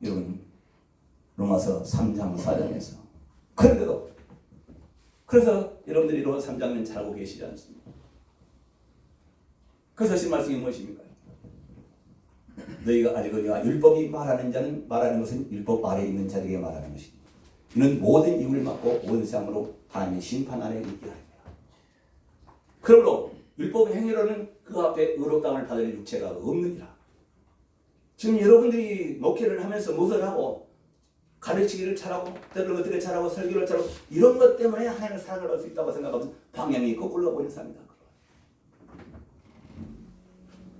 여러분 로마서 3장 4장에서 그런데도 그래서 여러분들이 로마서 3장은 잘 알고 계시지 않습니까? 그래서 하신 말씀이 무엇입니까? 너희가 알거니와 율법이 말하는 자는 말하는 것은 율법 아래에 있는 자들에게 말하는 것이니 이는 모든 이유를 막고 모든 세상으로 하나님의 심판 아래에 있게 하리라. 그러므로 율법 행위로는 그 앞에 의롭다함을 받을 육체가 없느니라. 지금 여러분들이 목회를 하면서 무엇을 하고 가르치기를 잘하고 때를 어떻게 잘하고 설교를 잘하고 이런 것 때문에 하나님의 사랑을 받을 수 있다고 생각하면 방향이 거꾸로 가고 있는 사람이다.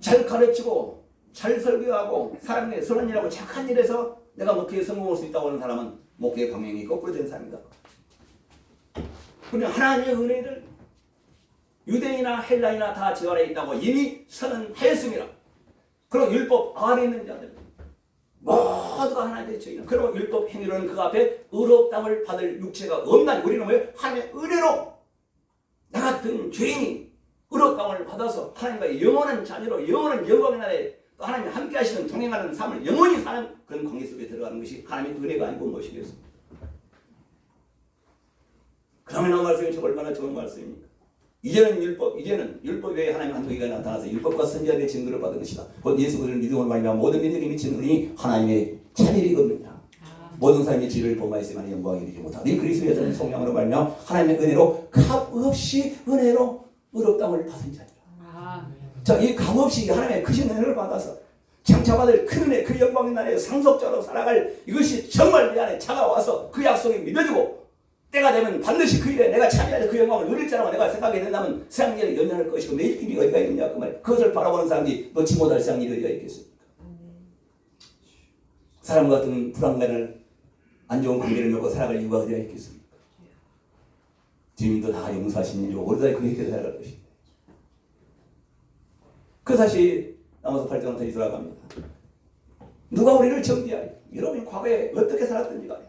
잘 가르치고 잘 설교하고 사람에게 선한 일하고 착한 일에서 내가 목회에 성공할 수 있다고 하는 사람은 목회의 방향이 거꾸로 된 사람이다. 그러나 하나님의 은혜를 유대인이나 헬라인이나 다 제 아래에 있다고 이미 선언하였습니다. 그리고 율법 아래에 있는 자들 모두가 하나님의 죄인. 그리고 율법 행위로는 그 앞에 의롭다함을 받을 육체가 없나니 우리는 왜 하나님의 은혜로 나 같은 죄인이 의롭다함을 받아서 하나님과의 영원한 자녀로 영원한 영광의 나라에 또 하나님이 함께 하시는 동행하는 삶을 영원히 사는 그런 관계 속에 들어가는 것이 하나님의 은혜가 아니고 무엇이겠습니까? 그러면 그 말씀이 저 얼마나 좋은 말씀입니까? 이제는 율법 외에 하나님 한 분이 나타나서 율법과 선지자들의 증거를 받은 것이다. 곧 예수 그리스도를 믿음으로 말미암아 모든 민족이 미친 분이 하나님의 자녀이 없느냐. 모든 사람이 지를 범하였으면 영광이 이르지 못하다. 이 그리스도의 성령으로 말미암아 하나님의 은혜로 값없이 은혜로 의롭다함을 받은 자니라. 자, 이 값없이 하나님의 크신 은혜를 받아서 장차받을 큰 은혜, 그 영광의 나라에 상속자로 살아갈 이것이 정말 내 안에 차가워서 그 약속이 믿어지고 때가 되면 반드시 그 일에 내가 참여해서 그 영광을 누릴 자라고 내가 생각이 된다면 세상 일에 연연할 것이고 내일 길이 어디가 있느냐 그 말이에요. 그것을 바라보는 사람이 놓지 못할 세상 일이 어디가 있겠습니까? 사람 같은 불안간을 안 좋은 관계를 맺고 살아갈 이유가 어디가 있겠습니까? 주님도 다 용서하신 일이고 우리도 그렇게 살아갈 것입니다. 그 다시 남아서 8장부터 다시 돌아갑니다. 누가 우리를 정죄하리? 여러분이 과거에 어떻게 살았든지 간에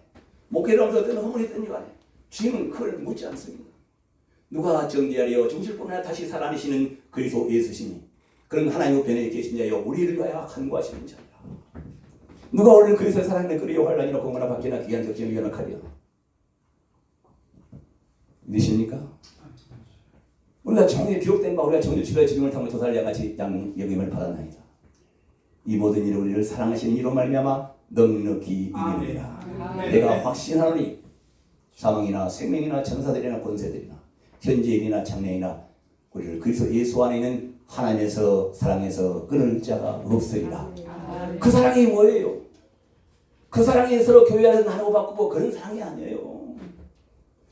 목회를 하면서 어떤 허물이 있든지 간에 주님은 그걸 묻지 않습니다. 누가 정죄하리요? 죽으실 뿐 아니라 다시 살아나시는 그리스도 예수시니 그런 하나님 우편에 계신 자여 우리를 위하여 간구하시는 자라. 누가 우리를 그리스도의 사랑에 그리여 환난이나 공고나 박해나 기한 적시나 위험하리요? 믿으십니까? 우리가 정의에 기록된 바 우리가 정죄치료의 죽임을 통해 도살을 양같이 양여김을 받았나이다. 이 모든 일을 우리를 사랑하시는 이로 말미암아 넉넉히 이기리라. 내가 확신하노니 사망이나 생명이나 천사들이나 권세들이나 현재일이나 장래이나 우리를 그리스도 예수 안에 있는 하나님에서 사랑해서 끊을 자가 없으리라. 그 사랑이 뭐예요? 그 사랑이 서로 교회 안에서 나누고 바꾸고 그런 사랑이 아니에요.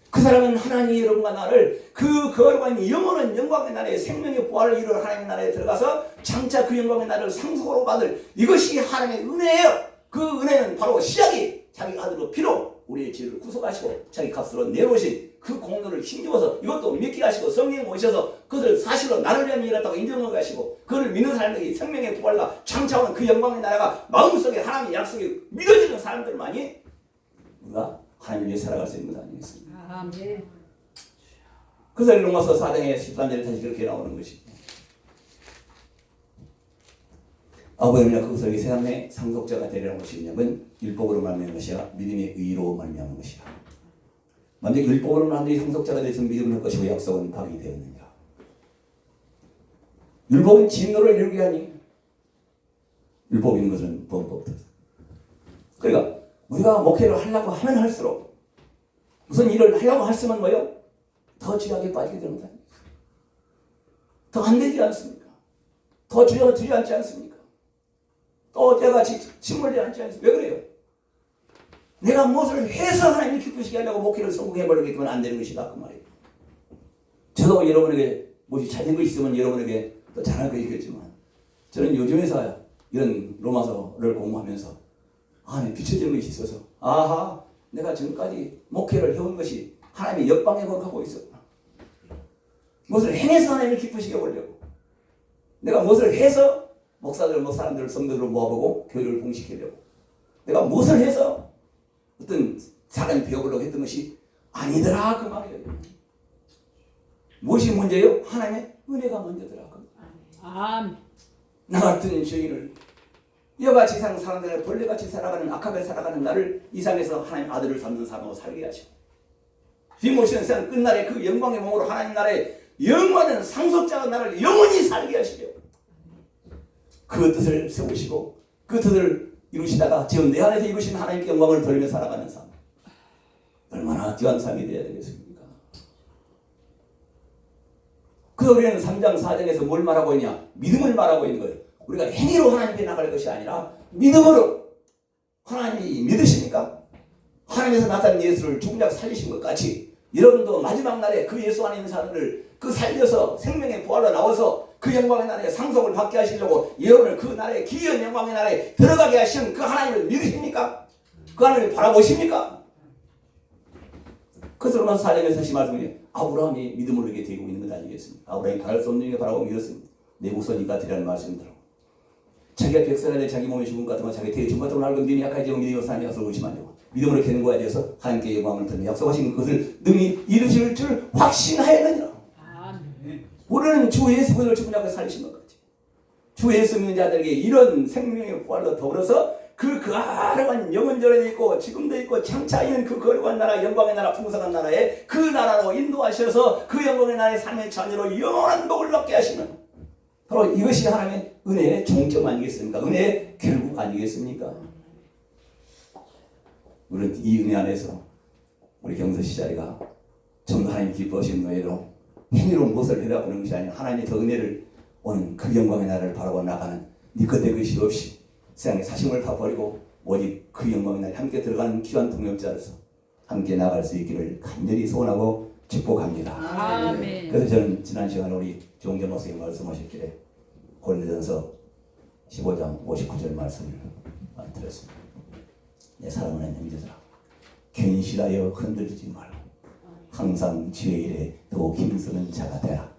그 사랑은 하나님이 여러분과 나를 그 거룩한 영원한 영광의 나라에 생명의 부활을 이루어 하나님의 나라에 들어가서 장차 그 영광의 나라를 상속으로 받을 이것이 하나님의 은혜예요. 그 은혜는 바로 시작이 자기 아들로 피로 우리의 죄를 구속하시고 자기 값으로 내놓으신 그 공로를 힘입어서 이것도 믿게 하시고 성령이 오셔서 그것을 사실로 나를 위한 일이었다고 인정하게 하시고 그를 믿는 사람들에게 생명의 부활과 장차 오는 그 영광의 나라가 마음속에 하나님의 약속이 믿어지는 사람들만이 우리가 하나님을 위해 살아갈 수 있는 것 아니겠습니까? 아멘. 그래서 로마서 4장의 13절에 다시 그렇게 나오는 것입니다. 아버지가 그것을 세상의 상속자가 되려는 것이 있냐면 율법으로 말미암은 것이야 믿음의 의로 말미암은 것이야. 만약 율법으로 만들이 상속자가 되어서 믿음을 할 것이고 약속은 파기되었느니라. 율법은 진노를 이루게 하니 율법 있는 것은 범법이다. 그러니까 우리가 목회를 하려고 하면 할수록 무슨 일을 하려고 했으면 뭐요? 더 죄악에 빠지게 됩니다. 더 안 되지 않습니까? 더 죄악을 주저앉지 않습니까? 또 제가 침몰되지 않지 않습니까? 왜 그래요? 내가 무엇을 해서 하나님을 기쁘시게 하려고 목회를 성공해버리기 때문에 안 되는 것이다 그 말이에요. 저도 여러분에게 무엇이 잘된 것이 있으면 여러분에게 더 잘할 것이 있겠지만 저는 요즘에서 이런 로마서를 공부하면서 안에 비춰지는 것이 있어서 아하 내가 지금까지 목회를 해온 것이 하나님의 역방에 거하고 있었구나. 무엇을 행해서 하나님을 기쁘시게 하려고 내가 무엇을 해서 목사람들을 성도들을 모아보고 교회를 공식하려고 내가 무엇을 해서 어떤 사람이 배워보려고 했던 것이 아니더라 그 말이에요. 무엇이 문제예요? 하나님의 은혜가 문제더라. 나 같은 죄인을 이와같이 세상 사람들의 벌레같이 살아가는 악하게 살아가는 나를 이 세상에서 하나님 아들을 삼는 삶으로 살게 하시고 뒷모시는 세상 끝날에 그 영광의 몸으로 하나님 나라의 영원한 상속자가 나를 영원히 살게 하시며 그 뜻을 세우시고 그 뜻을 이루시다가 지금 내 안에서 이루신 하나님께 영광을 돌리며 살아가는 삶, 얼마나 귀한 삶이 되어야 되겠습니까? 그 우리는 3장 4장에서 뭘 말하고 있냐? 믿음을 말하고 있는 거예요. 우리가 행위로 하나님께 나갈 것이 아니라 믿음으로. 하나님이 믿으십니까? 하나님에서 나타난 예수를 죽은 자 살리신 것 같이 여러분도 마지막 날에 그 예수 안에 있는 사람을 그 살려서 생명의 부활로 나와서 그 영광의 나라에 상속을 받게 하시려고 여러분을 그 나라의 기이한 영광의 나라에 들어가게 하시는 그 하나님을 믿으십니까? 그 하나님을 바라보십니까? 그래서 로마서 4장에서 다시 말씀드려요. 아브라함이 믿음으로 이렇게 되고 있는 것 아니겠습니까? 아브라함이 가을 수 없는 게 바라고 믿었습니다. 내 우선이가 되라는 말씀이더라고. 자기가 백살에 자기 몸이 죽은 것 같으면 자기 대해 죽은 것 같으면 알고 믿음이 약하지고 믿음이 없으니 약속을 의심하려고. 믿음으로 되는 거에 대해서 하나님께 영광을 드리며 약속하신 것을 능히 이루실 줄 확신하였느니라. 우리는 주 예수 그리스도를 죽은 자 앞에 살리신 것 같지. 주 예수 믿는 자들에게 이런 생명의 부활로 더불어서 그 거룩한 영원전에도 있고 지금도 있고 장차 있는 그 거룩한 나라 영광의 나라 풍성한 나라에 그 나라로 인도하셔서 그 영광의 나라의 삶의 자녀로 영원한 복을 얻게 하시는 바로 이것이 하나님의 은혜의 종점 아니겠습니까? 은혜의 결국 아니겠습니까? 우리는 이 은혜 안에서 우리 경서시 자리가 전부 하나님 기뻐하신 노예로 행위로 무엇을 해라보는 것이 아니라 하나님의 더 은혜를 오는 그 영광의 나라를 바라고 나가는 니꺼때 것이 없이 세상의 사심을 다 버리고 오직 그 영광의 날에 함께 들어가는 귀한 동역자로서 함께 나갈 수 있기를 간절히 소원하고 축복합니다. 아멘. 그래서 저는 지난 시간에 우리 조홍재 목사님 말씀하셨기에 고린도전서 15장 59절 말씀을 드렸습니다. 내 사랑하는 형제들아, 견실하여 흔들리지 말고 항상 주의 일에 더 힘쓰는 자가 되라.